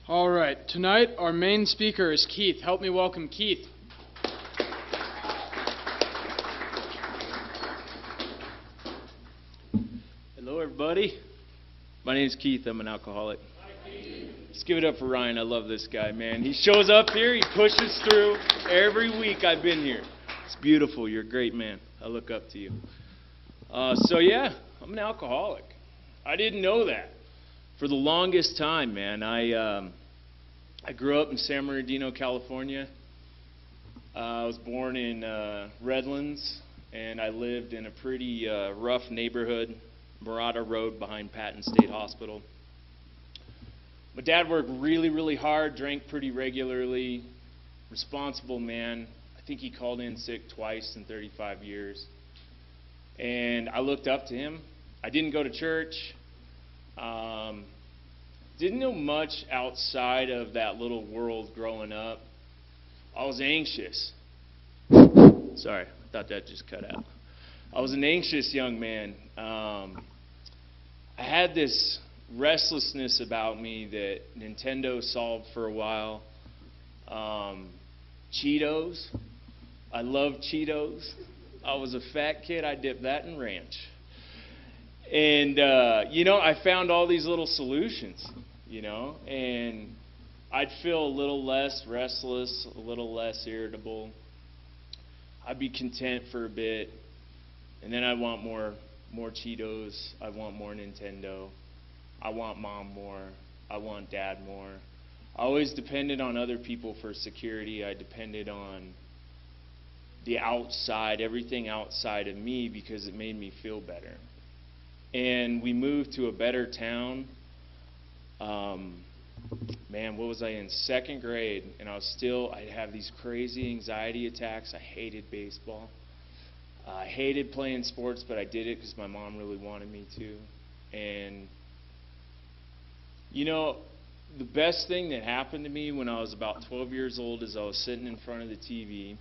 All right, tonight our main speaker is Keith. Help me welcome Keith. Hello, everybody. My name is Keith. I'm an alcoholic. Let's give it up for Ryan. I love this guy, man. He shows up here. He pushes through. Every week I've been here. It's beautiful. You're a great man. I look up to you. Yeah, I'm an alcoholic. I didn't know that. For the longest time, man, I grew up in San Bernardino, California. I was born in Redlands, and I lived in a pretty rough neighborhood, Murata Road behind Patton State Hospital. My dad worked really, really hard, drank pretty regularly, responsible man. I think he called in sick twice in 35 years. And I looked up to him. I didn't go to church. Didn't know much outside of that little world growing up. I was anxious. Sorry, I thought that just cut out. I was an anxious young man. I had this restlessness about me that Nintendo solved for a while. Cheetos. I love Cheetos. I was a fat kid. I dipped that in ranch. And, I found all these little solutions, and I'd feel a little less restless, a little less irritable. I'd be content for a bit, and then I'd want more Cheetos. I want more Nintendo. I want mom more. I want dad more. I always depended on other people for security. I depended on the outside, everything outside of me, because it made me feel better. And we moved to a better town. What was I in? Second grade, and I'd have these crazy anxiety attacks. I hated baseball. I hated playing sports, but I did it because my mom really wanted me to. And, the best thing that happened to me when I was about 12 years old is I was sitting in front of the TV,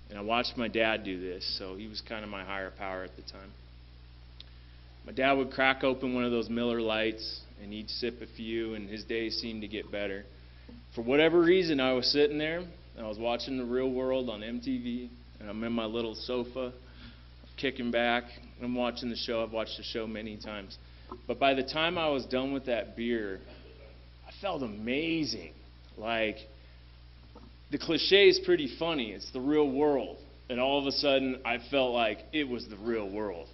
and I watched my dad do this, so he was kind of my higher power at the time. My dad would crack open one of those Miller Lights, and he'd sip a few, and his days seemed to get better. For whatever reason, I was sitting there, and I was watching The Real World on MTV, and I'm in my little sofa, kicking back. I'm watching the show. I've watched the show many times. But by the time I was done with that beer, I felt amazing. Like, the cliche is pretty funny. It's the real world. And all of a sudden, I felt like it was the real world.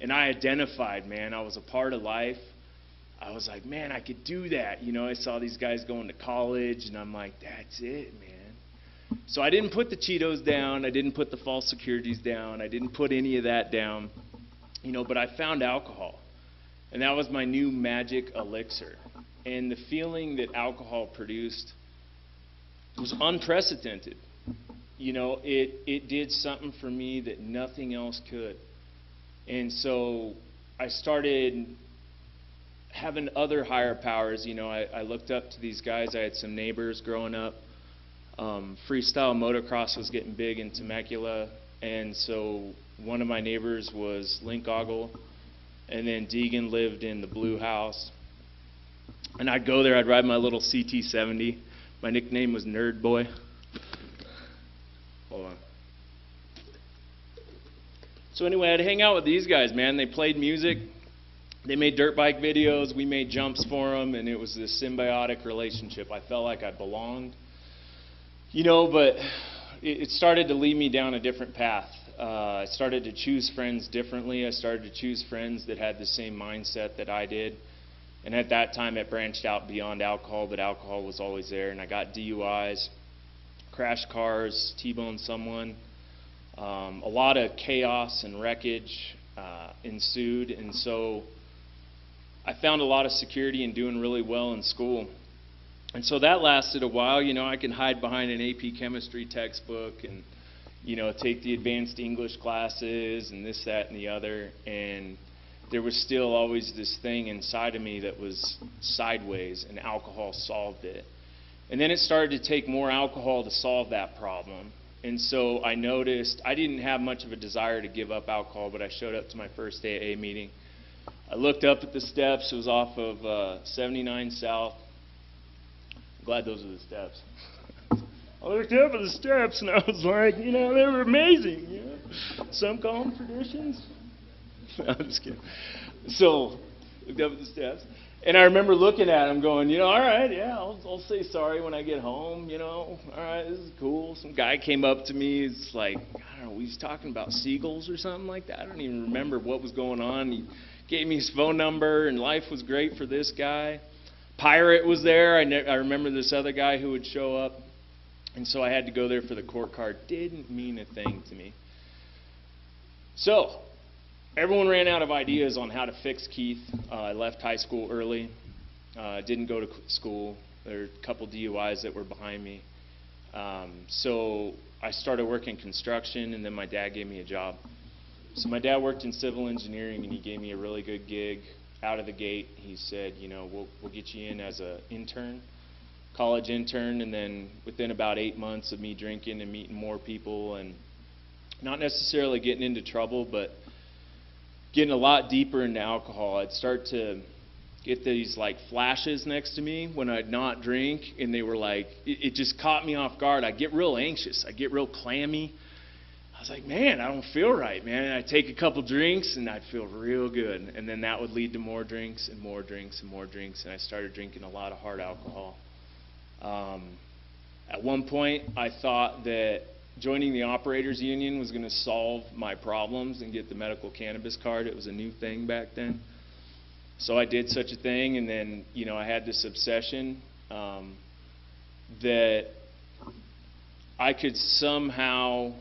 And I identified, man. I was a part of life. I was like, man, I could do that. I saw these guys going to college, and I'm like, that's it, man. So I didn't put the Cheetos down. I didn't put the false securities down. I didn't put any of that down. But I found alcohol. And that was my new magic elixir. And the feeling that alcohol produced was unprecedented. It did something for me that nothing else could. And so I started having other higher powers. I looked up to these guys. I had some neighbors growing up. Freestyle motocross was getting big in Temecula. And so one of my neighbors was Link Ogle. And then Deegan lived in the Blue House. And I'd go there. I'd ride my little CT70. My nickname was Nerd Boy. Hold on. So anyway, I'd hang out with these guys, man. They played music. They made dirt bike videos. We made jumps for them, and it was this symbiotic relationship. I felt like I belonged. But it started to lead me down a different path. I started to choose friends differently. I started to choose friends that had the same mindset that I did. And at that time, it branched out beyond alcohol, but alcohol was always there. And I got DUIs, crashed cars, T-boned someone. A lot of chaos and wreckage ensued, and so I found a lot of security in doing really well in school. And so that lasted a while. I can hide behind an AP chemistry textbook and, take the advanced English classes and this, that, and the other. And there was still always this thing inside of me that was sideways, and alcohol solved it. And then it started to take more alcohol to solve that problem. And so I noticed I didn't have much of a desire to give up alcohol, but I showed up to my first AA meeting. I looked up at the steps. It was off of 79 South. I'm glad those are the steps. I looked up at the steps and I was like, they were amazing. Some call them traditions. No, I'm just kidding. So, looked up at the steps. And I remember looking at them going, all right, yeah, I'll say sorry when I get home, all right, this is cool. Some guy came up to me, it's like, I don't know, he was talking about seagulls or something like that. I don't even remember what was going on. He gave me his phone number, and life was great for this guy. Pirate was there. I remember this other guy who would show up. And so I had to go there for the court card. Didn't mean a thing to me. So, everyone ran out of ideas on how to fix Keith. I left high school early. Didn't go to school. There were a couple DUIs that were behind me. So I started working construction, and then my dad gave me a job. So my dad worked in civil engineering, and he gave me a really good gig out of the gate. He said, we'll get you in as an intern, college intern, and then within about 8 months of me drinking and meeting more people and not necessarily getting into trouble, but getting a lot deeper into alcohol, I'd start to get these like flashes next to me when I'd not drink, and they were like, it just caught me off guard. I'd get real anxious. I'd get real clammy. I was like, man, I don't feel right, man. And I'd take a couple drinks, and I'd feel real good. And then that would lead to more drinks and more drinks and more drinks, and I started drinking a lot of hard alcohol. At one point, I thought that joining the operators union was going to solve my problems and get the medical cannabis card. It was a new thing back then. So I did such a thing, and then, I had this obsession that I could somehow,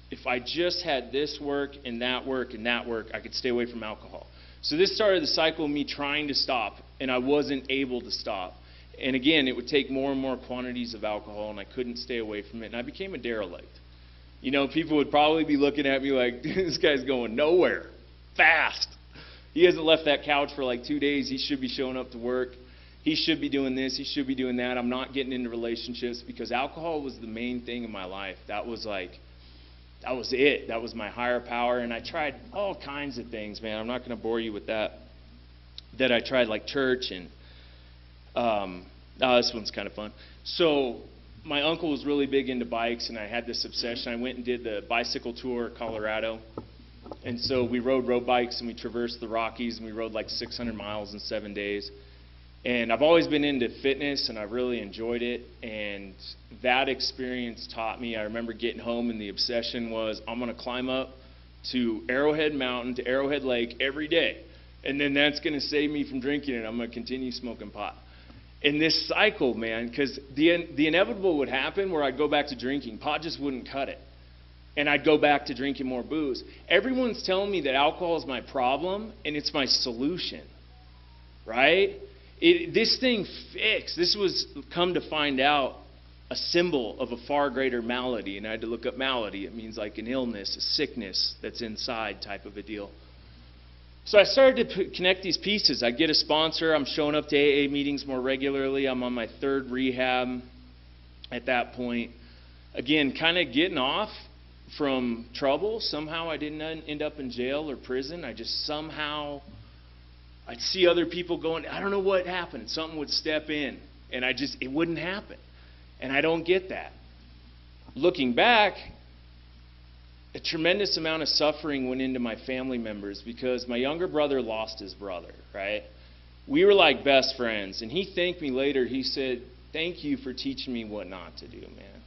if I just had this work and that work and that work, I could stay away from alcohol. So this started the cycle of me trying to stop, and I wasn't able to stop. And again, it would take more and more quantities of alcohol, and I couldn't stay away from it, and I became a derelict. People would probably be looking at me like, this guy's going nowhere, fast. He hasn't left that couch for like 2 days. He should be showing up to work. He should be doing this. He should be doing that. I'm not getting into relationships because alcohol was the main thing in my life. That was it. That was my higher power, and I tried all kinds of things, man. I'm not going to bore you with that. That I tried like church and this one's kind of fun. So my uncle was really big into bikes, and I had this obsession. I went and did the bicycle tour of Colorado. And so we rode road bikes, and we traversed the Rockies, and we rode like 600 miles in 7 days. And I've always been into fitness, and I really enjoyed it. And that experience taught me, I remember getting home, and the obsession was, I'm going to climb up to Arrowhead Mountain, to Arrowhead Lake every day. And then that's going to save me from drinking, and I'm going to continue smoking pot. In this cycle, man, because the inevitable would happen where I'd go back to drinking. Pot just wouldn't cut it. And I'd go back to drinking more booze. Everyone's telling me that alcohol is my problem, and it's my solution. Right? This thing fixed. This was, come to find out, a symbol of a far greater malady. And I had to look up malady. It means like an illness, a sickness that's inside type of a deal. So I started to connect these pieces. I get a sponsor. I'm showing up to AA meetings more regularly. I'm on my 3rd rehab at that point. Again, kind of getting off from trouble. Somehow I didn't end up in jail or prison. I just somehow, I'd see other people going, I don't know what happened. Something would step in, and it wouldn't happen. And I don't get that. Looking back, a tremendous amount of suffering went into my family members because my younger brother lost his brother, right? We were like best friends, and he thanked me later. He said, thank you for teaching me what not to do, man.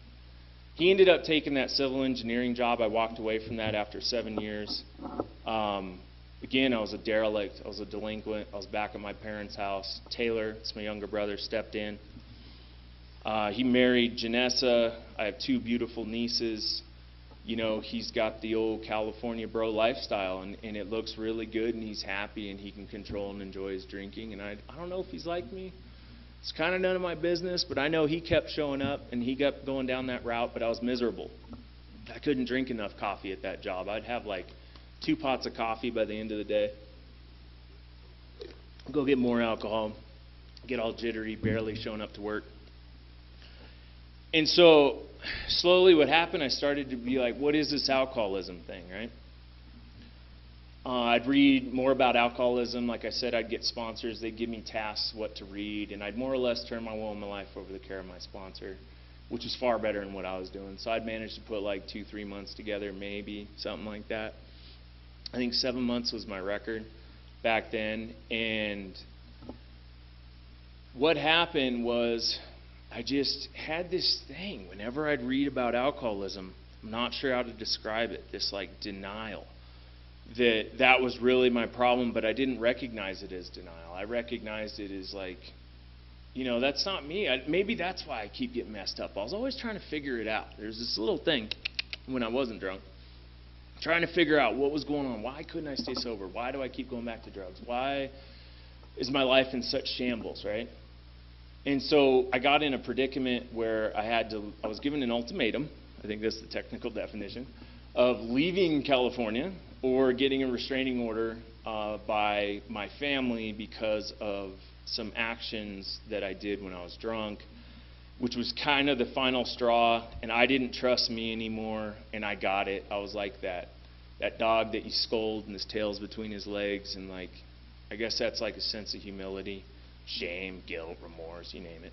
He ended up taking that civil engineering job. I walked away from that after 7 years. Again, I was a derelict. I was a delinquent. I was back at my parents' house. Taylor, it's my younger brother, stepped in. He married Janessa. I have 2 beautiful nieces. He's got the old California bro lifestyle, and it looks really good, and he's happy, and he can control and enjoy his drinking. And I don't know if he's like me. It's kind of none of my business, but I know he kept showing up, and he kept going down that route, but I was miserable. I couldn't drink enough coffee at that job. I'd have like 2 pots of coffee by the end of the day. Go get more alcohol, get all jittery, barely showing up to work. And so slowly what happened, I started to be like, what is this alcoholism thing, right? I'd read more about alcoholism. Like I said, I'd get sponsors. They'd give me tasks what to read, and I'd more or less turn my will and my life over the care of my sponsor, which was far better than what I was doing. So I'd managed to put like 2-3 months together, maybe, something like that. I think 7 months was my record back then. And what happened was I just had this thing. Whenever I'd read about alcoholism, I'm not sure how to describe it, this like denial. That was really my problem, but I didn't recognize it as denial. I recognized it as like, you know, that's not me. Maybe that's why I keep getting messed up. I was always trying to figure it out. There's this little thing when I wasn't drunk, trying to figure out what was going on. Why couldn't I stay sober? Why do I keep going back to drugs? Why is my life in such shambles, right? And so I got in a predicament where I was given an ultimatum, I think that's the technical definition, of leaving California or getting a restraining order by my family because of some actions that I did when I was drunk, which was kind of the final straw, and I didn't trust me anymore, and I got it. I was like that dog that you scold and his tail's between his legs, and like, I guess that's like a sense of humility, shame, guilt, remorse, you name it.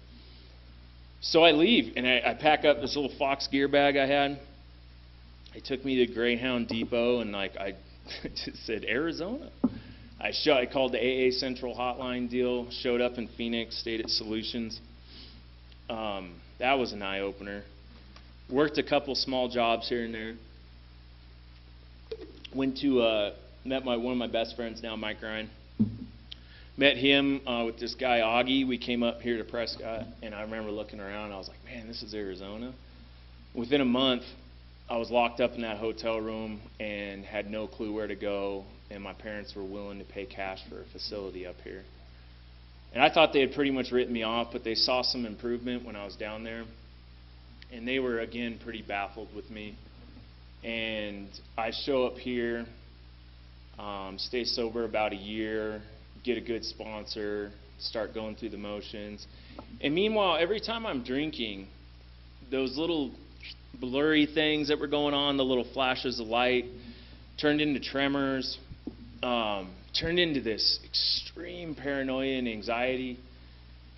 So I leave, and I pack up this little Fox gear bag I had. They took me to Greyhound Depot, and like I just said, Arizona. I called the AA Central hotline deal, showed up in Phoenix, stayed at Solutions. That was an eye-opener. Worked a couple small jobs here and there. Went to, met one of my best friends now, Mike Ryan. Met him with this guy, Augie. We came up here to Prescott, and I remember looking around, and I was like, man, this is Arizona. Within a month, I was locked up in that hotel room and had no clue where to go, and my parents were willing to pay cash for a facility up here. And I thought they had pretty much written me off, but they saw some improvement when I was down there, and they were, again, pretty baffled with me. And I show up here, stay sober about a year, get a good sponsor, start going through the motions. And meanwhile, every time I'm drinking, those little blurry things that were going on, the little flashes of light, turned into tremors, turned into this extreme paranoia and anxiety,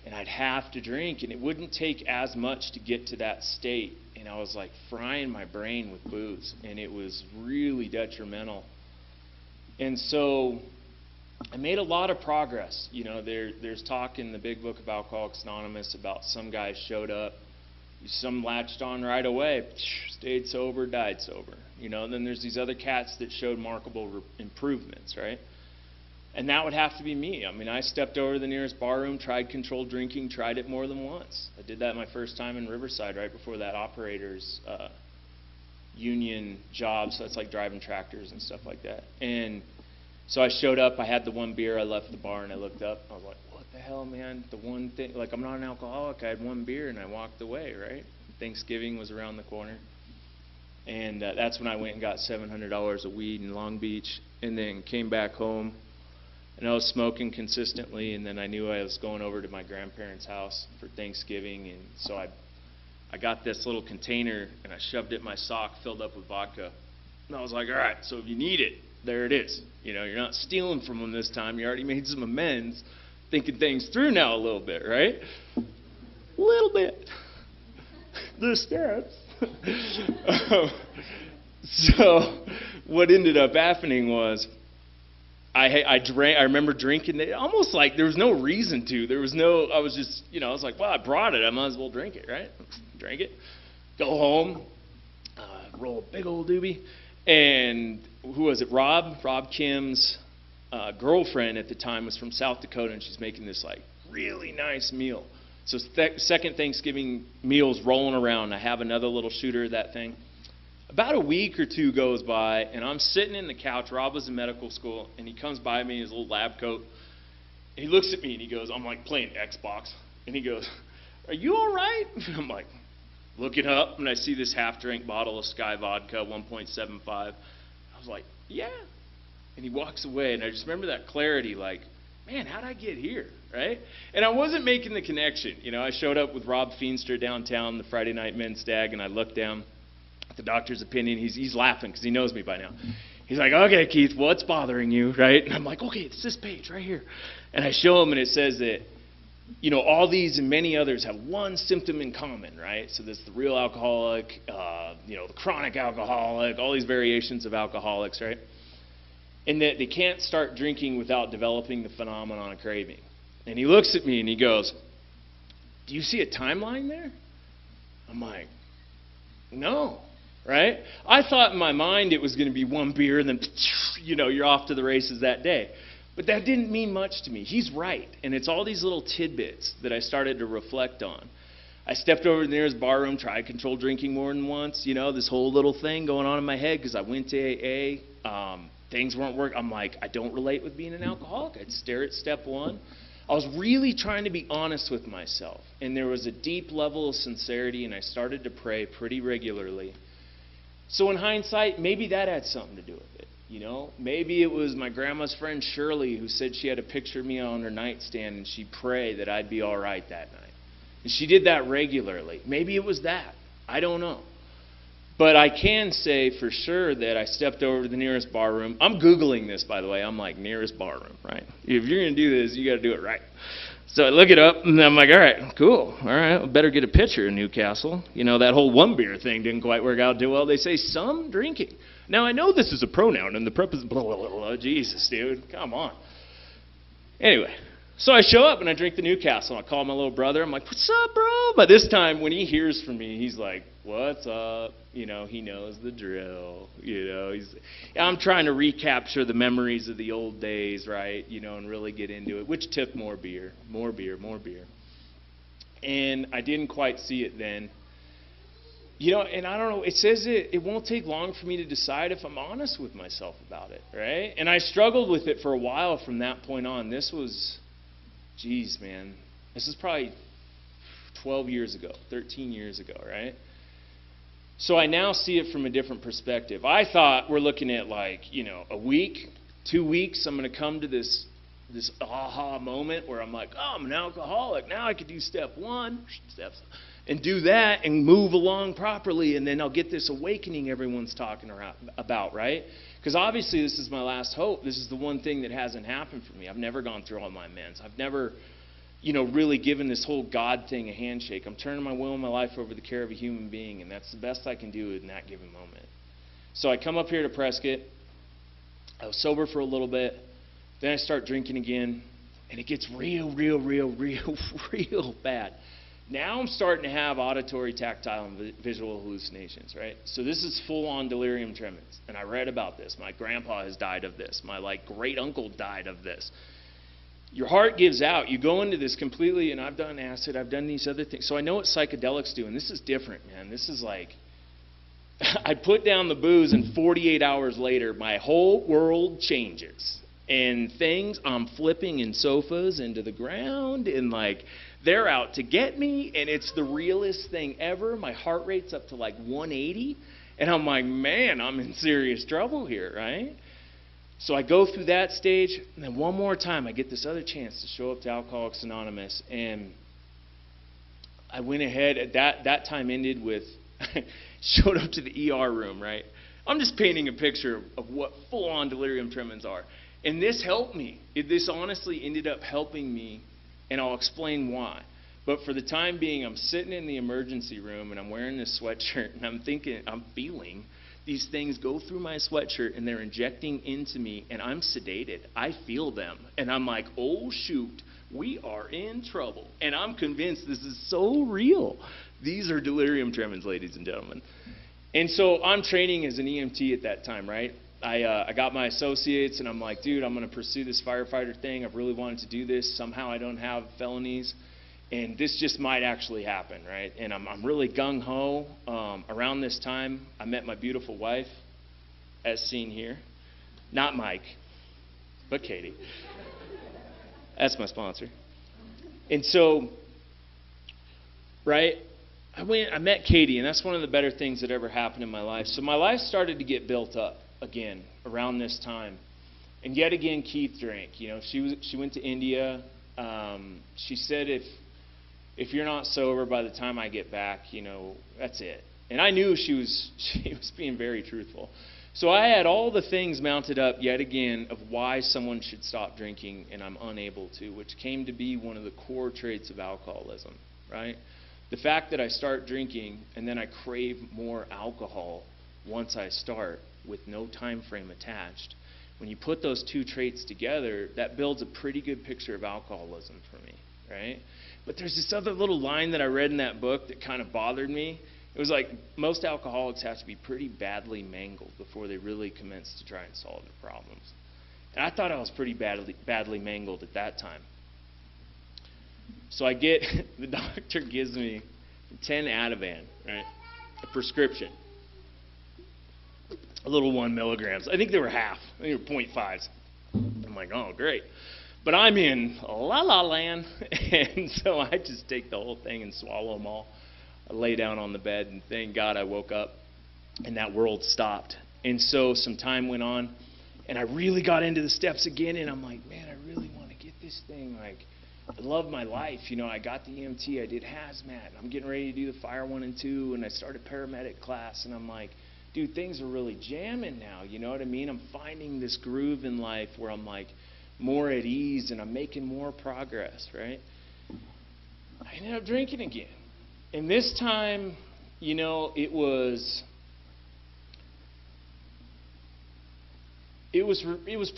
and I'd have to drink, and it wouldn't take as much to get to that state, and I was like frying my brain with booze, and it was really detrimental. And so I made a lot of progress. You know, there's talk in the big book of Alcoholics Anonymous about some guys showed up, some latched on right away, stayed sober, died sober. You know, and then there's these other cats that showed remarkable improvements, right? And that would have to be me. I mean, I stepped over to the nearest bar room, tried controlled drinking, tried it more than once. I did that my first time in Riverside right before that operator's union job, so that's like driving tractors and stuff like that. And so I showed up, I had the one beer, I left the bar, and I looked up, I was like, what the hell, man? The one thing, like, I'm not an alcoholic, I had one beer, and I walked away, right? Thanksgiving was around the corner. And that's when I went and got $700 of weed in Long Beach, and then came back home, and I was smoking consistently, and then I knew I was going over to my grandparents' house for Thanksgiving, and so I got this little container, and I shoved it in my sock, filled up with vodka. And I was like, all right, so if you need it, there it is. You know, you're not stealing from them this time. You already made some amends, thinking things through now a little bit, right? A little bit. The steps. So what ended up happening was I drank. I remember drinking it almost like there was no reason to. There was no. I was just, you know, I was like, well, I brought it. I might as well drink it, right? Drank it. Go home. Roll a big old doobie. And who was it? Rob Kim's girlfriend at the time was from South Dakota, and she's making this like really nice meal. So second Thanksgiving meal's rolling around. I have another little shooter of that thing. About a week or two goes by, and I'm sitting in the couch. Rob was in medical school, and he comes by me in his little lab coat. And he looks at me, and he goes, I'm like playing Xbox. And he goes, are you all right? And I'm like, looking up, and I see this half-drink bottle of Sky Vodka, 1.75. I was like, yeah. And he walks away, and I just remember that clarity, like, man, how'd I get here, right? And I wasn't making the connection. You know, I showed up with Rob Feenstra downtown, the Friday night men's stag, and I looked down at the doctor's opinion. He's laughing because he knows me by now. He's like, okay, Keith, what's bothering you, right? And I'm like, okay, it's this page right here. And I show him, and it says that, all these and many others have one symptom in common, right? So there's the real alcoholic, the chronic alcoholic, all these variations of alcoholics, right? And that they can't start drinking without developing the phenomenon of craving. And he looks at me and he goes, do you see a timeline there? I'm like, no, right? I thought in my mind it was going to be one beer and then, you're off to the races that day. But that didn't mean much to me. He's right. And it's all these little tidbits that I started to reflect on. I stepped over to the nearest bar room, tried controlled drinking more than once, this whole little thing going on in my head because I went to AA. Things weren't working. I'm like, I don't relate with being an alcoholic. I'd stare at step one. I was really trying to be honest with myself. And there was a deep level of sincerity, and I started to pray pretty regularly. So in hindsight, maybe that had something to do with it. Maybe it was my grandma's friend Shirley who said she had a picture of me on her nightstand and she'd pray that I'd be all right that night. And she did that regularly. Maybe it was that. I don't know. But I can say for sure that I stepped over to the nearest bar room. I'm Googling this, by the way. I'm like, nearest bar room, right? If you're going to do this, you got to do it right. So I look it up, and I'm like, all right, cool. All right, I better get a picture of Newcastle. That whole one beer thing didn't quite work out too well. They say some drinking. Now, I know this is a pronoun, and the preposition, blah, blah, blah, blah. Jesus, dude, come on. Anyway, so I show up, and I drink the Newcastle, and I call my little brother. I'm like, what's up, bro? But this time, when he hears from me, he's like, what's up? He knows the drill. I'm trying to recapture the memories of the old days, right? And really get into it, which took more beer. And I didn't quite see it then. And I don't know, it says it won't take long for me to decide if I'm honest with myself about it, right? And I struggled with it for a while from that point on. This was, this is probably 12 years ago, 13 years ago, right? So I now see it from a different perspective. I thought we're looking at a week, 2 weeks, I'm going to come to this aha moment where I'm like, oh, I'm an alcoholic. Now I could do step one, and do that and move along properly, and then I'll get this awakening everyone's talking about, right? Because obviously this is my last hope. This is the one thing that hasn't happened for me. I've never gone through all my amends. I've never, really given this whole God thing a handshake. I'm turning my will and my life over to the care of a human being, and that's the best I can do in that given moment. So I come up here to Prescott. I was sober for a little bit. Then I start drinking again, and it gets real bad. Now I'm starting to have auditory, tactile, and visual hallucinations, right? So this is full-on delirium tremens, and I read about this. My grandpa has died of this. My great-uncle died of this. Your heart gives out. You go into this completely, and I've done acid. I've done these other things. So I know what psychedelics do, and this is different, man. This is I put down the booze, and 48 hours later, my whole world changes. And I'm flipping in sofas into the ground, and they're out to get me, and it's the realest thing ever. My heart rate's up to 180, and I'm like, man, I'm in serious trouble here, right? So I go through that stage, and then one more time I get this other chance to show up to Alcoholics Anonymous, and I went ahead. That time ended with, showed up to the ER room, right? I'm just painting a picture of what full-on delirium tremens are. And this helped me. This honestly ended up helping me, and I'll explain why. But for the time being, I'm sitting in the emergency room, and I'm wearing this sweatshirt, and I'm feeling these things go through my sweatshirt, and they're injecting into me, and I'm sedated. I feel them. And I'm like, oh, shoot, we are in trouble. And I'm convinced this is so real. These are delirium tremens, ladies and gentlemen. And so I'm training as an EMT at that time, right? I got my associates, and I'm like, dude, I'm going to pursue this firefighter thing. I've really wanted to do this. Somehow I don't have felonies, and this just might actually happen, right? And I'm really gung-ho. Around this time, I met my beautiful wife, as seen here. Not Mike, but Katie. That's my sponsor. And so, right, I met Katie, and that's one of the better things that ever happened in my life. So my life started to get built up again around this time. And yet again, Keith drank. She went to India. She said, if you're not sober by the time I get back, that's it. And I knew she was being very truthful. So I had all the things mounted up yet again of why someone should stop drinking, and I'm unable to, which came to be one of the core traits of alcoholism, right? The fact that I start drinking and then I crave more alcohol once I start with no time frame attached. When you put those two traits together, that builds a pretty good picture of alcoholism for me, right? But there's this other little line that I read in that book that kind of bothered me. It was like most alcoholics have to be pretty badly mangled before they really commence to try and solve their problems. And I thought I was pretty badly mangled at that time. So I get, the doctor gives me 10 Ativan, right? A prescription. A little 1 milligrams. I think they were half. I think they were 0.5s. I'm like, oh, great. But I'm in la-la land, and so I just take the whole thing and swallow them all. I lay down on the bed, and thank God I woke up, and that world stopped. And so some time went on, and I really got into the steps again, and I'm like, man, I really want to get this thing. Like, I love my life. You know, I got the EMT, I did hazmat, and I'm getting ready to do the fire 1 and 2, and I started paramedic class, and I'm like, dude, things are really jamming now. You know what I mean? I'm finding this groove in life where I'm like more at ease, and I'm making more progress, right? I ended up drinking again. And this time, you know, it was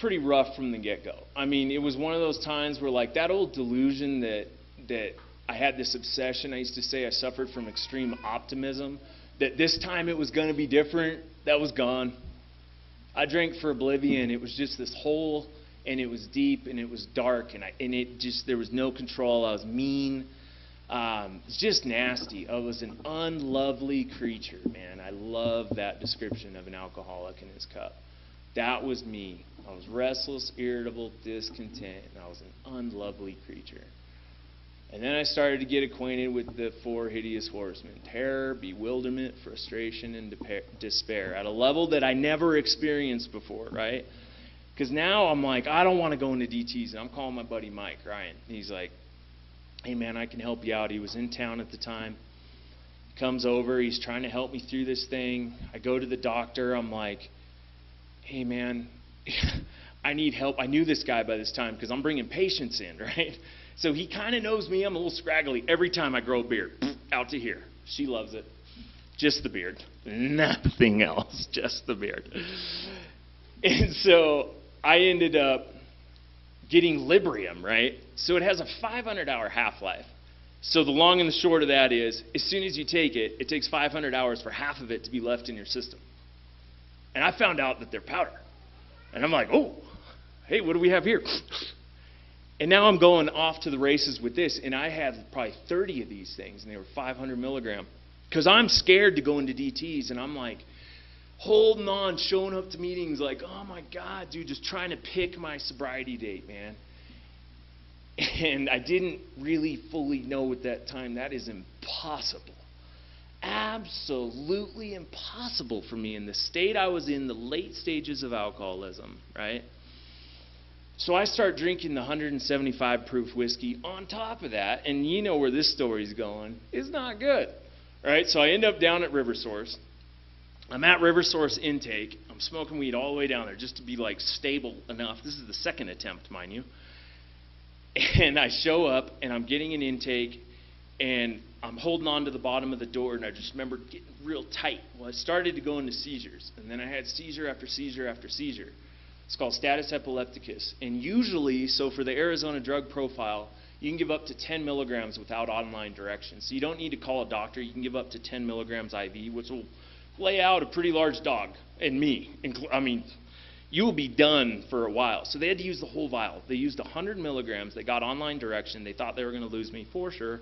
pretty rough from the get-go. I mean, it was one of those times where, like, that old delusion that I had this obsession. I used to say I suffered from extreme optimism, that this time it was going to be different. That was gone. I drank for oblivion. It was just this hole, and it was deep, and it was dark, and it just, there was no control. I was mean. It's just nasty. I was an unlovely creature, man. I love that description of an alcoholic in his cup. That was me. I was restless, irritable, discontent, and I was an unlovely creature. And then I started to get acquainted with the 4 hideous horsemen: terror, bewilderment, frustration, and despair, at a level that I never experienced before, right? Because now I'm like, I don't want to go into DTs, and I'm calling my buddy Mike, Ryan. He's like, hey, man, I can help you out. He was in town at the time. He comes over. He's trying to help me through this thing. I go to the doctor. I'm like, hey, man, I need help. I knew this guy by this time because I'm bringing patients in, right? So he kind of knows me. I'm a little scraggly. Every time I grow a beard, out to here. She loves it. Just the beard. Nothing else. Just the beard. And so I ended up getting Librium, right? So it has a 500-hour half-life. So the long and the short of that is, as soon as you take it, it takes 500 hours for half of it to be left in your system. And I found out that they're powder. And I'm like, oh, hey, what do we have here? And now I'm going off to the races with this, and I have probably 30 of these things, and they were 500 milligram. Because I'm scared to go into DTs, and I'm like holding on, showing up to meetings like, oh my God, dude, just trying to pick my sobriety date, man. And I didn't really fully know at that time that is impossible. Absolutely impossible for me in the state I was in, the late stages of alcoholism, right? So I start drinking the 175 proof whiskey on top of that, and you know where this story's going. It's not good, right? So I end up down at RiverSource. I'm at RiverSource intake. I'm smoking weed all the way down there just to be like stable enough. This is the second attempt, mind you. And I show up, and I'm getting an intake, and I'm holding on to the bottom of the door, and I just remember getting real tight. Well, I started to go into seizures, and then I had seizure after seizure after seizure. It's called status epilepticus. And usually, so for the Arizona drug profile, you can give up to 10 milligrams without online directions. So you don't need to call a doctor. You can give up to 10 milligrams IV, which will lay out a pretty large dog, and me. I mean, you will be done for a while. So they had to use the whole vial. They used 100 milligrams. They got online direction. They thought they were going to lose me for sure.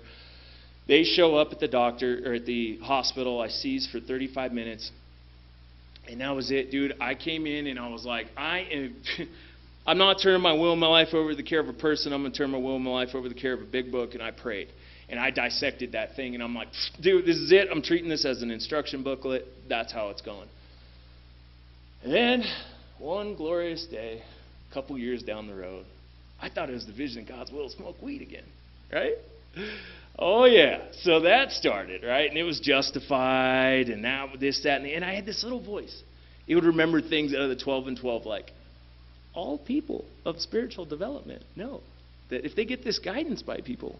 They show up at the doctor or at the hospital. I seize for 35 minutes. And that was it, dude. I came in and I was like, I'm not turning my will and my life over to the care of a person. I'm going to turn my will and my life over to the care of a big book. And I prayed. And I dissected that thing. And I'm like, dude, this is it. I'm treating this as an instruction booklet. That's how it's going. And then one glorious day, a couple years down the road, I thought it was the vision of God's will to smoke weed again, right? Oh, yeah. So that started, right? And it was justified, and now this, that, and I had this little voice. He would remember things out of the 12 and 12, like, all people of spiritual development know that if they get this guidance by people,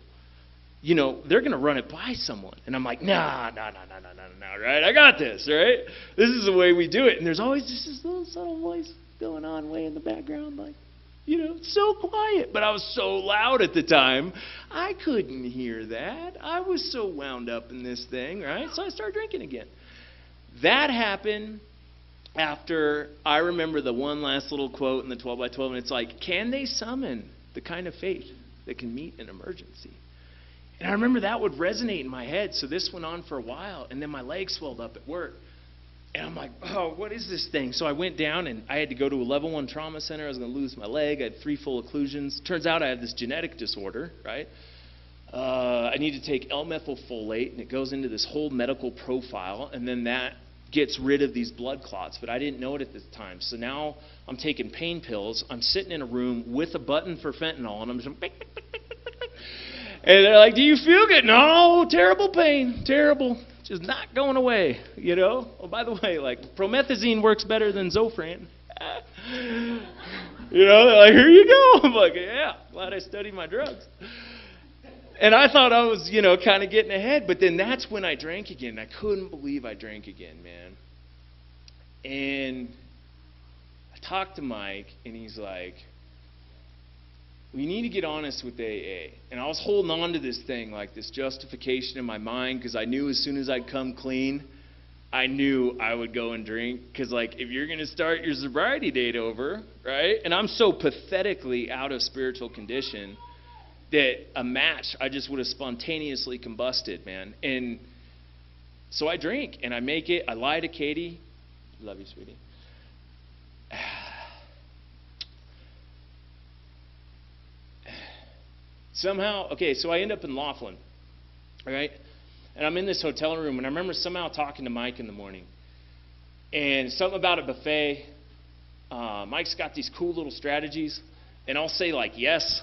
they're going to run it by someone. And I'm like, nah, right? I got this, right? This is the way we do it. And there's always just this little subtle voice going on way in the background, like, so quiet. But I was so loud at the time, I couldn't hear that. I was so wound up in this thing, right? So I started drinking again. That happened after I remember the one last little quote in the 12 by 12, and it's like, can they summon the kind of faith that can meet an emergency? And I remember that would resonate in my head, so this went on for a while, and then my leg swelled up at work. And I'm like, oh, what is this thing? So I went down, and I had to go to a level 1 trauma center. I was going to lose my leg. I had 3 full occlusions. Turns out I had this genetic disorder, right? I need to take L-methylfolate, and it goes into this whole medical profile, and then that gets rid of these blood clots, but I didn't know it at the time. So now I'm taking pain pills. I'm sitting in a room with a button for fentanyl, and I'm just and they're like, do you feel good? No, terrible pain, terrible. Just not going away, Oh, by the way, like, promethazine works better than Zofran. They're like, here you go. I'm like, yeah, glad I studied my drugs. And I thought I was, kind of getting ahead, but then that's when I drank again. I couldn't believe I drank again, man. And I talked to Mike, and he's like, we need to get honest with AA. And I was holding on to this thing, like this justification in my mind, because I knew as soon as I'd come clean, I knew I would go and drink. Because, like, if you're going to start your sobriety date over, right? And I'm so pathetically out of spiritual condition that a match, I just would have spontaneously combusted, man. And so I drink, and I make it. I lie to Katie. Love you, sweetie. Somehow, okay, so I end up in Laughlin, all right? And I'm in this hotel room, and I remember somehow talking to Mike in the morning. And something about a buffet. Mike's got these cool little strategies, and I'll say, like, yes.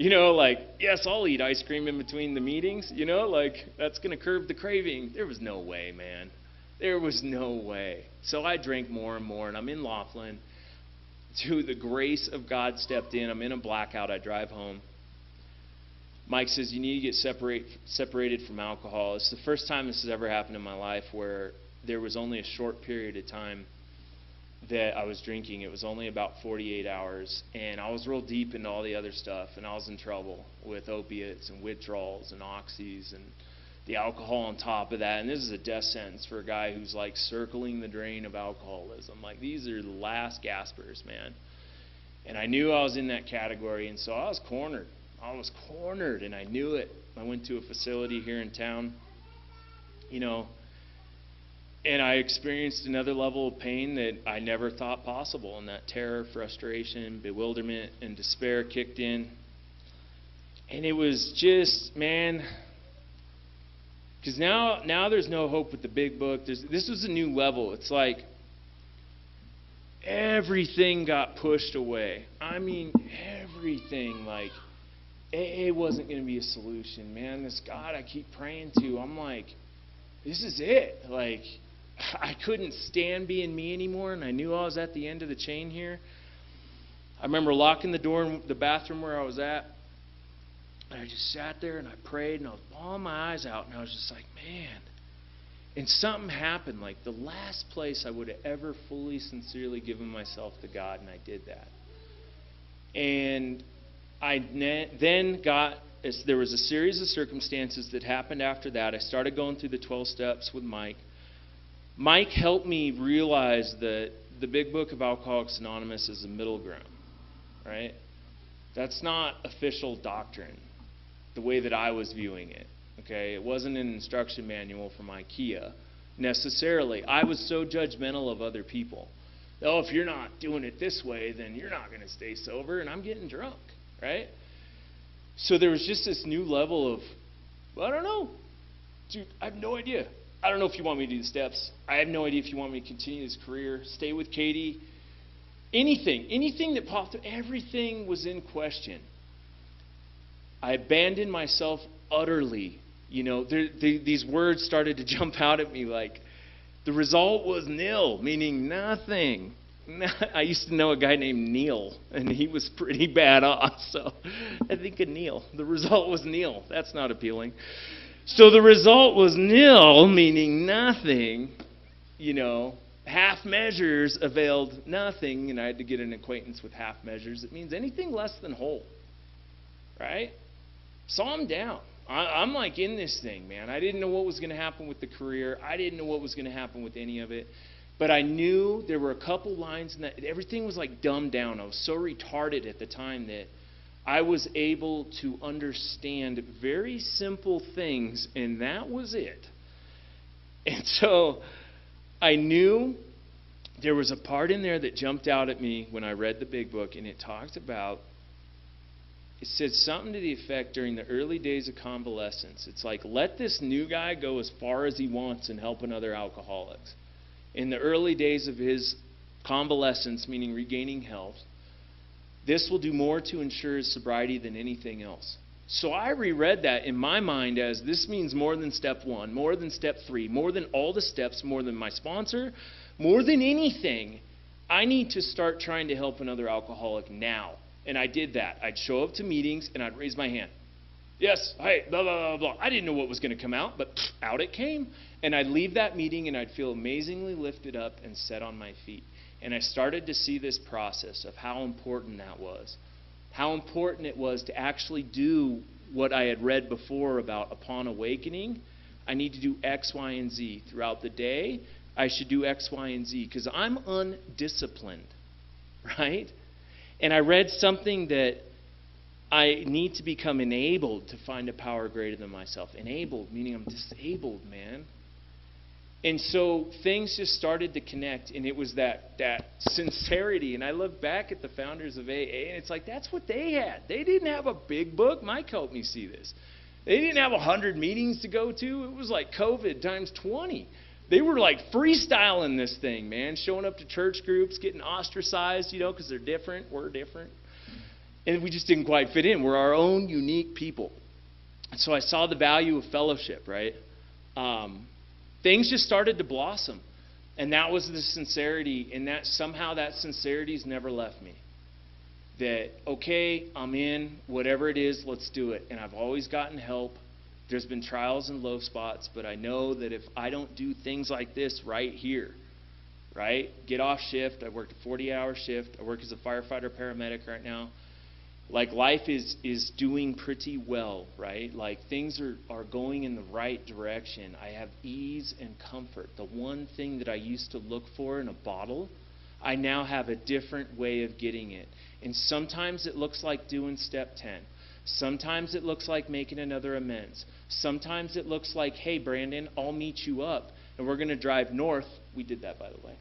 Like, yes, I'll eat ice cream in between the meetings. Like, that's going to curb the craving. There was no way, man. There was no way. So I drank more and more, and I'm in Laughlin. To the grace of God stepped in. I'm in a blackout. I drive home. Mike says, you need to get separated from alcohol. It's the first time this has ever happened in my life where there was only a short period of time that I was drinking. It was only about 48 hours, and I was real deep into all the other stuff, and I was in trouble with opiates and withdrawals and oxys and the alcohol on top of that. And this is a death sentence for a guy who's like circling the drain of alcoholism. Like, these are the last gaspers, man. And I knew I was in that category, and so I was cornered. And I knew it. I went to a facility here in town, and I experienced another level of pain that I never thought possible, and that terror, frustration, bewilderment, and despair kicked in. And it was just, man, because now there's no hope with the big book. This was a new level. It's like everything got pushed away. I mean, everything, like, AA wasn't going to be a solution, man. This God I keep praying to, I'm like, this is it. Like, I couldn't stand being me anymore, and I knew I was at the end of the chain here. I remember locking the door in the bathroom where I was at, and I just sat there and I prayed, and I was bawling my eyes out, and I was just like, man. And something happened, like the last place I would have ever fully, sincerely given myself to God, and I did that. And I then there was a series of circumstances that happened after that. I started going through the 12 steps with Mike. Mike helped me realize that the big book of Alcoholics Anonymous is a middle ground, right? That's not official doctrine, the way that I was viewing it, okay? It wasn't an instruction manual from IKEA, necessarily. I was so judgmental of other people. Oh, if you're not doing it this way, then you're not going to stay sober, and I'm getting drunk. Right? So there was just this new level of, well, I don't know. Dude, I have no idea. I don't know if you want me to do the steps. I have no idea if you want me to continue this career, stay with Katie. Anything that popped up, everything was in question. I abandoned myself utterly. These words started to jump out at me like, The result was nil, meaning nothing. I used to know a guy named Neil, and he was pretty bad off, so I think of Neil. The result was nil. That's not appealing. So the result was nil, meaning nothing. Half measures availed nothing, and I had to get an acquaintance with half measures. It means anything less than whole, right? So I'm down. I'm like in this thing, man. I didn't know what was going to happen with the career. I didn't know what was going to happen with any of it. But I knew there were a couple lines, and that everything was like dumbed down. I was so retarded at the time that I was able to understand very simple things, and that was it. And so I knew there was a part in there that jumped out at me when I read the big book, and it talked about, it said something to the effect during the early days of convalescence. It's like, let this new guy go as far as he wants in helping other alcoholics. In the early days of his convalescence, meaning regaining health, this will do more to ensure his sobriety than anything else. So I reread that in my mind as this means more than step 1, more than step 3, more than all the steps, more than my sponsor, more than anything. I need to start trying to help another alcoholic now. And I did that. I'd show up to meetings and I'd raise my hand. Yes, hey, blah, blah, blah, blah. I didn't know what was going to come out, but out it came. And I'd leave that meeting and I'd feel amazingly lifted up and set on my feet. And I started to see this process of how important that was. How important it was to actually do what I had read before about upon awakening. I need to do X, Y, and Z. Throughout the day, I should do X, Y, and Z because I'm undisciplined, right? And I read something that I need to become enabled to find a power greater than myself. Enabled, meaning I'm disabled, man. And so things just started to connect, and it was that sincerity. And I look back at the founders of AA, and it's like, that's what they had. They didn't have a big book. Mike helped me see this. They didn't have 100 meetings to go to. It was like COVID times 20. They were like freestyling this thing, man, showing up to church groups, getting ostracized, because they're different. We're different. And we just didn't quite fit in. We're our own unique people. And so I saw the value of fellowship, right? Things just started to blossom. And that was the sincerity. And that somehow that sincerity's never left me. That, okay, I'm in, whatever it is, let's do it. And I've always gotten help. There's been trials and low spots, but I know that if I don't do things like this right here, right? Get off shift. I worked a 40-hour shift. I work as a firefighter paramedic right now. Like life is doing pretty well, right? Like things are going in the right direction. I have ease and comfort. The one thing that I used to look for in a bottle, I now have a different way of getting it. And sometimes it looks like doing step 10. Sometimes it looks like making another amends. Sometimes it looks like, hey, Brandon, I'll meet you up, and we're going to drive north. We did that, by the way,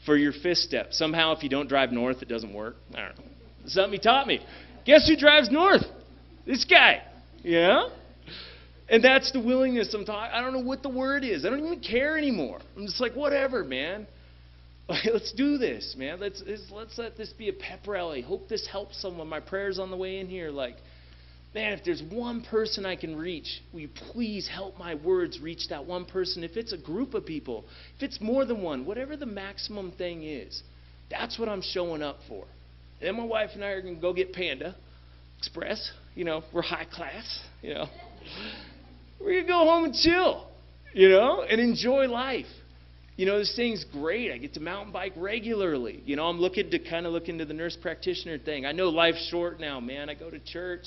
for your 5th step. Somehow, if you don't drive north, it doesn't work. I don't know. Something he taught me. Guess who drives north? This guy. Yeah? And that's the willingness I'm talking. I don't know what the word is. I don't even care anymore. I'm just like, whatever, man. Let's do this, man. Let's let this be a pep rally. Hope this helps someone. My prayers on the way in here, like, man, if there's one person I can reach, will you please help my words reach that one person? If it's a group of people, if it's more than one, whatever the maximum thing is, that's what I'm showing up for. And then my wife and I are going to go get Panda Express. We're high class, We're going to go home and chill, and enjoy life. This thing's great. I get to mountain bike regularly. I'm looking to kind of look into the nurse practitioner thing. I know life's short now, man. I go to church.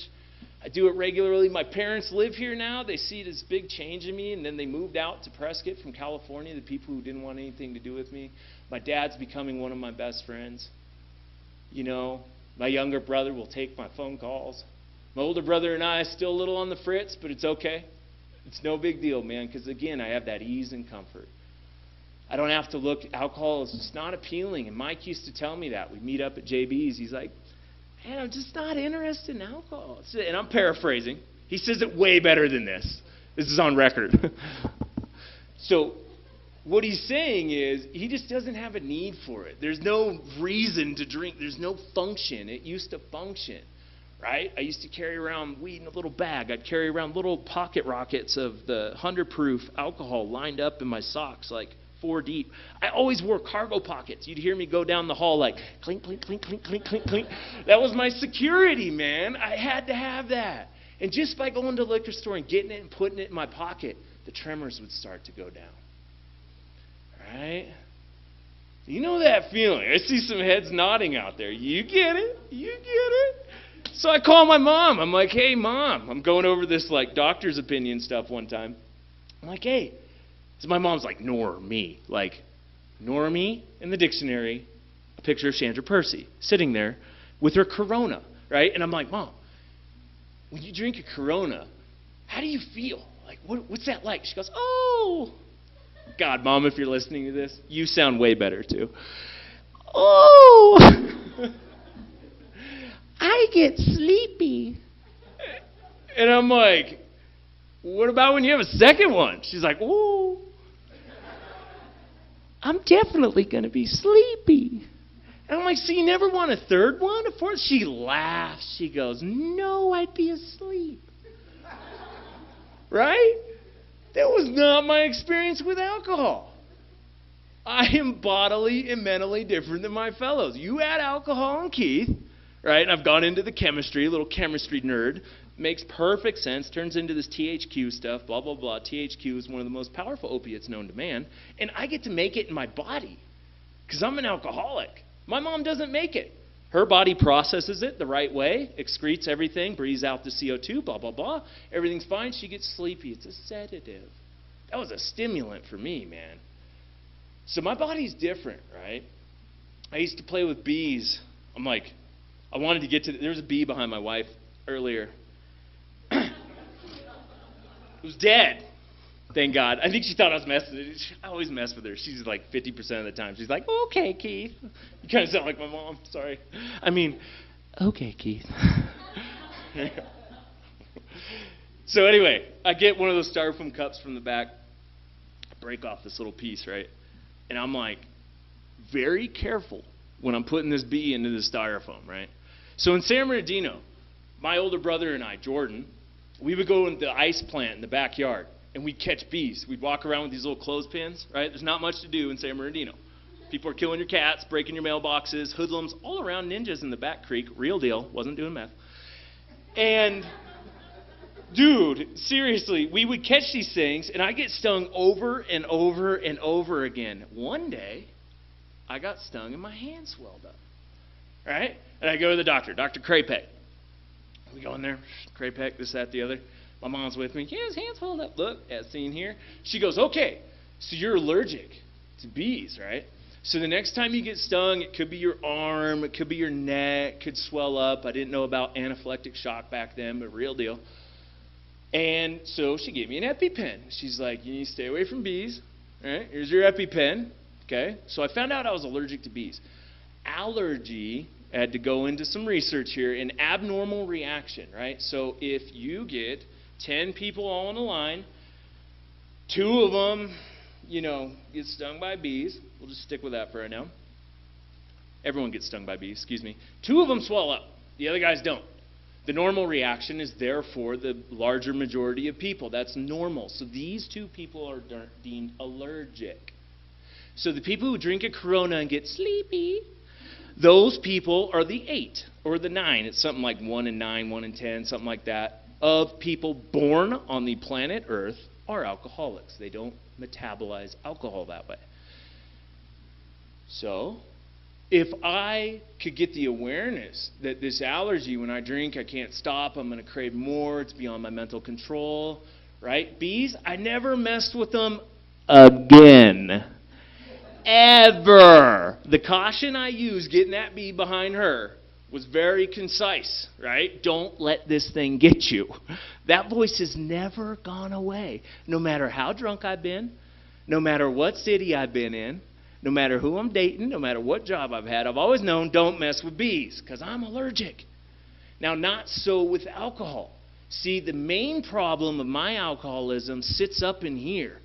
I do it regularly. My parents live here now. They see this big change in me, and then they moved out to Prescott from California, the people who didn't want anything to do with me. My dad's becoming one of my best friends. My younger brother will take my phone calls. My older brother and I are still a little on the fritz, but it's okay. It's no big deal, man, because, again, I have that ease and comfort. I don't have to look. Alcohol is just not appealing, and Mike used to tell me that. We'd meet up at JB's. He's like, man, I'm just not interested in alcohol. And I'm paraphrasing. He says it way better than this. This is on record. So what he's saying is he just doesn't have a need for it. There's no reason to drink. There's no function. It used to function, right? I used to carry around weed in a little bag. I'd carry around little pocket rockets of the 100 proof alcohol lined up in my socks, like 4 deep. I always wore cargo pockets. You'd hear me go down the hall like, clink, clink, clink, clink, clink, clink, clink. That was my security, man. I had to have that. And just by going to the liquor store and getting it and putting it in my pocket, the tremors would start to go down. Right? You know that feeling. I see some heads nodding out there. You get it. You get it. So I call my mom. I'm like, hey, Mom. I'm going over this like doctor's opinion stuff one time. I'm like, hey. So my mom's like, Normie. Like, Normie in the dictionary, a picture of Chandra Percy sitting there with her Corona, right? And I'm like, Mom, when you drink a Corona, how do you feel? Like, what's that like? She goes, oh. God, Mom, if you're listening to this, you sound way better too. Oh. I get sleepy. And I'm like, what about when you have a second one? She's like, ooh. I'm definitely going to be sleepy. And I'm like, so you never want a third one? Of course. She laughs. She goes, no, I'd be asleep. Right? That was not my experience with alcohol. I am bodily and mentally different than my fellows. You add alcohol and Keith, right? And I've gone into the chemistry, a little chemistry nerd. Makes perfect sense. Turns into this THQ stuff, blah, blah, blah. THQ is one of the most powerful opiates known to man. And I get to make it in my body because I'm an alcoholic. My mom doesn't make it. Her body processes it the right way, excretes everything, breathes out the CO2, blah, blah, blah. Everything's fine. She gets sleepy. It's a sedative. That was a stimulant for me, man. So my body's different, right? I used to play with bees. I'm like, I wanted to get to, there was a bee behind my wife earlier. It was dead. Thank God. I think she thought I was messing with her. I always mess with her. She's like 50% of the time. She's like, okay, Keith. You kind of sound like my mom. Sorry. I mean, okay, Keith. So anyway, I get one of those styrofoam cups from the back. I break off this little piece, right? And I'm like, very careful when I'm putting this bee into the styrofoam, right? So in San Bernardino, my older brother and I, Jordan, we would go in the ice plant in the backyard, and we'd catch bees. We'd walk around with these little clothespins, right? There's not much to do in San Bernardino. People are killing your cats, breaking your mailboxes, hoodlums, all around, ninjas in the back creek. Real deal. Wasn't doing meth. And, dude, seriously, we would catch these things, and I get stung over and over and over again. One day, I got stung and my hand swelled up, right? And I go to the doctor, Dr. Krapek. We go in there, Krapek, this, that, the other. My mom's with me. Yeah, his hand's swelled up. Look, as seen here. She goes, okay, so you're allergic to bees, right? So the next time you get stung, it could be your arm, it could be your neck, could swell up. I didn't know about anaphylactic shock back then, but real deal. And so she gave me an EpiPen. She's like, you need to stay away from bees. All right, here's your EpiPen. Okay, so I found out I was allergic to bees. Allergy, I had to go into some research here, an abnormal reaction, right? So if you get 10 people all in a line, 2 of them, get stung by bees. We'll just stick with that for right now. Everyone gets stung by bees, excuse me. 2 of them swell up. The other guys don't. The normal reaction is therefore the larger majority of people. That's normal. So these 2 people are deemed allergic. So the people who drink a Corona and get sleepy, those people are the 8 or the 9. It's something like 1 in 9, 1 in 10, something like that, of people born on the planet Earth are alcoholics. They don't metabolize alcohol that way. So, if I could get the awareness that this allergy, when I drink, I can't stop, I'm going to crave more, it's beyond my mental control, right? Bees, I never messed with them again. Ever. The caution I used getting that bee behind her was very concise, right? Don't let this thing get you. That voice has never gone away. No matter how drunk I've been, no matter what city I've been in, no matter who I'm dating, no matter what job I've had, I've always known don't mess with bees because I'm allergic. Now, not so with alcohol. See, the main problem of my alcoholism sits up in here,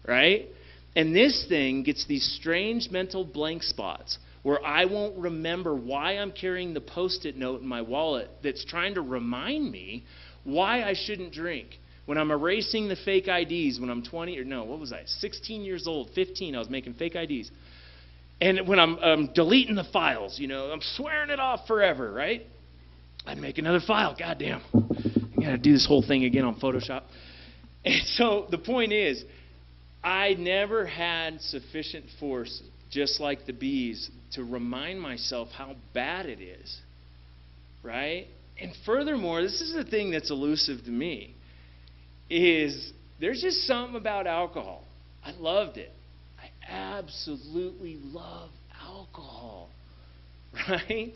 right? And this thing gets these strange mental blank spots where I won't remember why I'm carrying the Post-it note in my wallet that's trying to remind me why I shouldn't drink, when I'm erasing the fake IDs, when I'm 20, or no, what was I, 16 years old, 15, I was making fake IDs. And when I'm deleting the files, I'm swearing it off forever, right? I'd make another file. Goddamn. I got to do this whole thing again on Photoshop. And so the point is, I never had sufficient force, just like the bees, to remind myself how bad it is, right? And furthermore, this is the thing that's elusive to me, is there's just something about alcohol. I loved it. I absolutely love alcohol, right?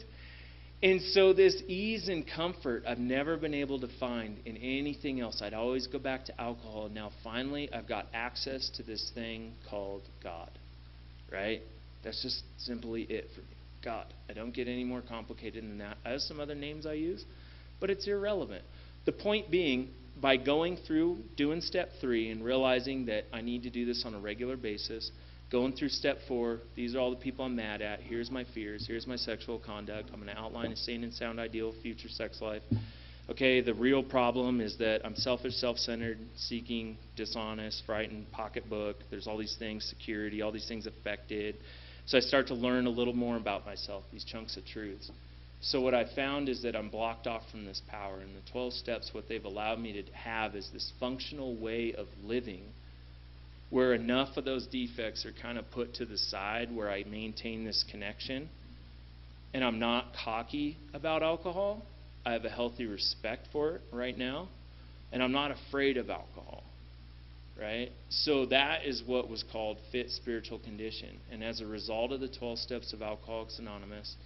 And so this ease and comfort I've never been able to find in anything else. I'd always go back to alcohol. Now finally I've got access to this thing called God, right? That's just simply it for me. God. I don't get any more complicated than that. I have some other names I use, but it's irrelevant. The point being, by going through doing step 3 and realizing that I need to do this on a regular basis, going through step 4, these are all the people I'm mad at, here's my fears, here's my sexual conduct, I'm going to outline a sane and sound ideal future sex life. Okay, the real problem is that I'm selfish, self-centered, seeking, dishonest, frightened, pocketbook, there's all these things, security, all these things affected. So I start to learn a little more about myself, these chunks of truths. So what I found is that I'm blocked off from this power, and the 12 steps, what they've allowed me to have is this functional way of living where enough of those defects are kind of put to the side, where I maintain this connection, and I'm not cocky about alcohol. I have a healthy respect for it right now, and I'm not afraid of alcohol, right? So that is what was called fit spiritual condition. And as a result of the 12 steps of Alcoholics Anonymous,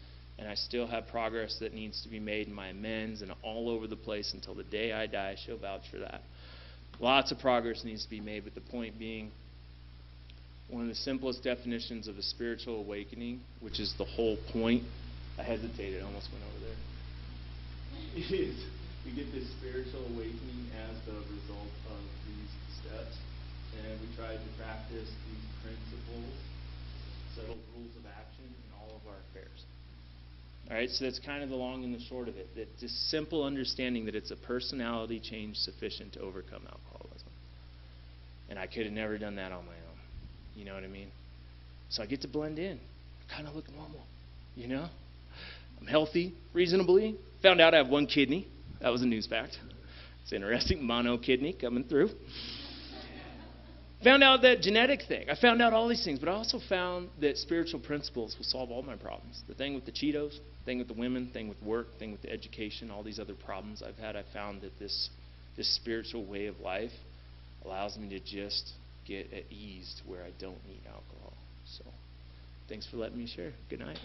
and I still have progress that needs to be made in my amends and all over the place until the day I die, she'll vouch for that. Lots of progress needs to be made, but the point being, one of the simplest definitions of a spiritual awakening, which is the whole point, I hesitated, I almost went over there, is we get this spiritual awakening as the result of these steps, and we try to practice these principles, settled rules of action in all of our affairs. All right, so that's kind of the long and the short of it. That just simple understanding that it's a personality change sufficient to overcome alcoholism. And I could have never done that on my own. You know what I mean? So I get to blend in. I kind of look normal. I'm healthy, reasonably. Found out I have one kidney. That was a news fact. It's interesting. Mono kidney coming through. Found out that genetic thing. I found out all these things, but I also found that spiritual principles will solve all my problems. The thing with the Cheetos, the thing with the women, the thing with work, the thing with the education, all these other problems I've had, I found that this spiritual way of life allows me to just get at ease to where I don't need alcohol. So, thanks for letting me share. Good night.